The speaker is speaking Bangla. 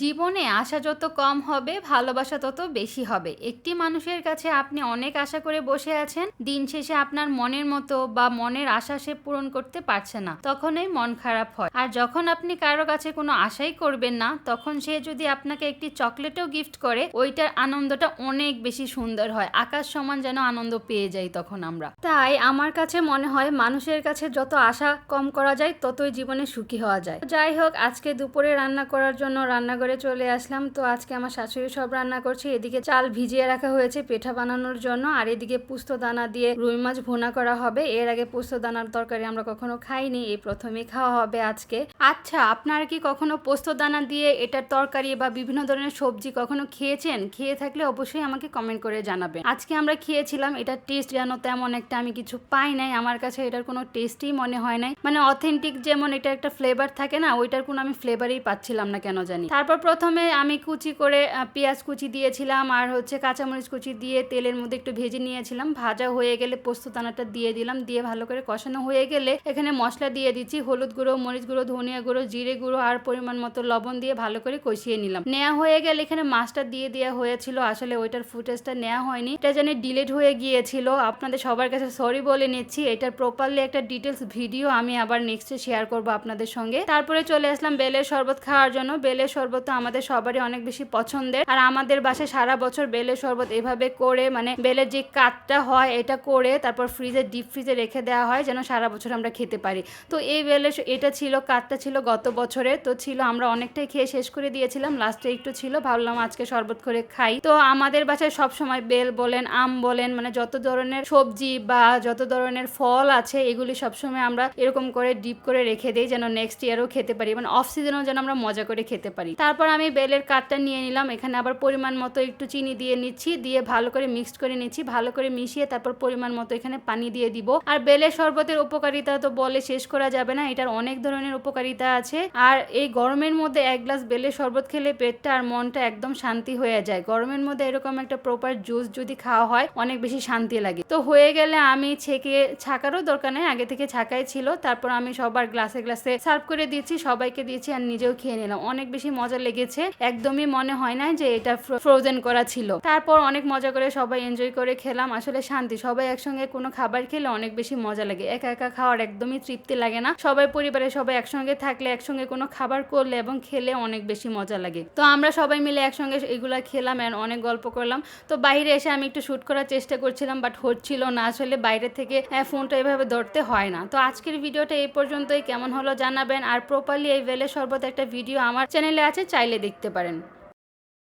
জীবনে আশা যত কম হবে ভালোবাসা তত বেশি হবে। একটি মানুষের কাছে আপনি অনেক আশা করে বসে আছেন, দিন শেষে আপনার মনের মতো বা মনের আশা সে পূরণ করতে পারছে না, তখনই মন খারাপ হয়। আর যখন আপনি কারো কাছে কোনো আশাই করবেন না, তখন সে যদি আপনাকে একটি চকলেটও গিফট করে, ওইটার আনন্দটা অনেক বেশি সুন্দর হয়। আকাশ সমান যেন আনন্দ পেয়ে যাই তখন আমরা। তাই আমার কাছে মনে হয় মানুষের কাছে যত আশা কম করা যায় ততই জীবনে সুখী হওয়া যায়। যাই হোক, আজকে দুপুরে রান্না করার জন্য রান্নাঘরে চলে আসলাম। তো আজকে আমার শাশুড়ি সব রান্না করছে। এদিকে চাল ভিজিয়ে রাখা হয়েছে পিঠা বানানোর জন্য, আর এদিকে পোস্ত দানা দিয়ে রুই মাছ ভুনা করা হবে। এর আগে পোস্ত দানার তরকারি আমরা কখনো খাইনি, এই প্রথমেই খাওয়া হবে আজকে। আচ্ছা, আপনারা কি কখনো পোস্ত দানা দিয়ে এটার তরকারি বা বিভিন্ন ধরনের সবজি কখনো খেয়েছেন? খেয়ে থাকলে অবশ্যই আমাকে কমেন্ট করে জানাবেন। আজকে আমরা খেয়েছিলাম, এটার টেস্ট যেন তেমন একটা আমি কিছু পাই নাই। আমার কাছে এটার কোনো টেস্টই মনে হয় নাই, মানে অথেন্টিক যেমন এটা একটা ফ্লেভার থাকে না, ওইটার কোনো আমি ফ্লেভারই পাচ্ছিলাম না কেন জানি। তারপর প্রথমে আমি কুচি করে পেঁয়াজ কুচি দিয়েছিলাম, আর কাঁচামরিচ কুচি দিয়ে তেলের মধ্যে একটু ভেজে নিয়েছিলাম। ভাজা হয়ে গেলে পোস্ত দানাটা দিয়ে দিলাম, দিয়ে ভালো করে কষানো হয়ে গেলে এখানে মশলা দিয়ে দিচ্ছি। হলুদ গুঁড়ো, মরিচ গুঁড়ো, ধনিয়া গুঁড়ো, জিরে গুঁড়ো আর পরিমাণ মতো লবণ দিয়ে ভালো করে কষিয়ে নিলাম। নেওয়া হয়ে গেলে এখানে মাছটা দিয়ে দেওয়া হয়েছিল, আসলে ওইটার ফুটেজটা নেওয়া হয়নি, এটা জানি ডিলিট হয়ে গিয়েছিল। আপনাদের সবার কাছে সরি বলে নিচ্ছি। এটার প্রপারলি একটা ডিটেলস ভিডিও আমি আবার নেক্সটে শেয়ার করব আপনাদের সঙ্গে। তারপরে চলে আসলাম বেলের শরবত খাওয়ার জন্য। বেলের শরবত তো আমাদের সবারই অনেক বেশি পছন্দের, আর আমাদের বাসায় সারা বছর বেলের শরবত এভাবে করে, মানে বেলের যে কাঠটা হয় এটা করে তারপর ডিপ ফ্রিজে রেখে দেওয়া হয় যেন সারা বছর আমরা খেতে পারি। তো এই বেলের এটা ছিল, কাঠটা ছিল গত বছরে, তো ছিল আমরা অনেকটাই খেয়ে শেষ করে দিয়েছিলাম, লাস্টে একটু ছিল, ভাবলাম আজকে শরবত করে খাই। তো আমাদের বাসায় সব সময় বেল বলেন, আম বলেন, মানে যত ধরনের সবজি বা যত ধরনের ফল আছে এগুলি সবসময় আমরা এরকম করে ডিপ করে রেখে দিই যেন নেক্সট ইয়ারও খেতে পারি, মানে অফ সিজনেও যেন আমরা মজা করে খেতে পারি। তারপর আমি বেলের কাঠটা নিয়ে নিলাম, এখানে আবার পরিমাণ মতো একটু চিনি দিয়ে নিচ্ছি, দিয়ে ভালো করে মিক্সড করে নিচ্ছি, ভালো করে মিশিয়ে তারপর পরিমাণ মতো এখানে পানি দিয়ে দিব। আর বেলের শরবতের উপকারিতা তো বলে শেষ করা যাবে না, এটার অনেক ধরনের উপকারিতা আছে। আর এই গরমের মধ্যে এক গ্লাস বেলের শরবত খেলে পেটটা আর মনটা একদম শান্তি হয়ে যায়। গরমের মধ্যে এরকম একটা প্রপার জুস যদি খাওয়া হয় অনেক বেশি শান্তি লাগে। তো হয়ে গেলে আমি ছাকারও দরকার নেই, আগে থেকে ছাকাই ছিল। তারপর আমি সবার গ্লাসে গ্লাসে সার্ভ করে দিয়েছি, সবাইকে দিয়েছি আর নিজেও খেয়ে নিলাম। অনেক বেশি মজা লেগেছে, একদমই মনে হয় না যে এটা ফ্রোজেন করা ছিল। তারপর অনেক মজা করে সবাই এনজয় করে খেলাম। আসলে শান্তি, সবাই একসঙ্গে কোনো খাবার খেলে অনেক বেশি মজা লাগে। একা একা খাওয়ার একদমই তৃপ্তি লাগে না, সবাই পরিবারের সবাই একসঙ্গে থাকলে, একসঙ্গে কোনো খাবার করলে এবং খেলে অনেক বেশি মজা লাগে। তো আমরা সবাই মিলে একসঙ্গে এগুলা খেলাম আর অনেক গল্প করলাম। তো বাইরে এসে আমি একটু শ্যুট করার চেষ্টা করছিলাম, বাট হচ্ছিল না, আসলে বাইরে থেকে ফোনটা এভাবে ধরতে হয় না। তো আজকের ভিডিওটা এই পর্যন্তই, কেমন হলো জানাবেন। আর প্রপারলি এই বেলের শরবত একটা ভিডিও আমার চ্যানেলে আছে, চাইলে দেখতে পারেন।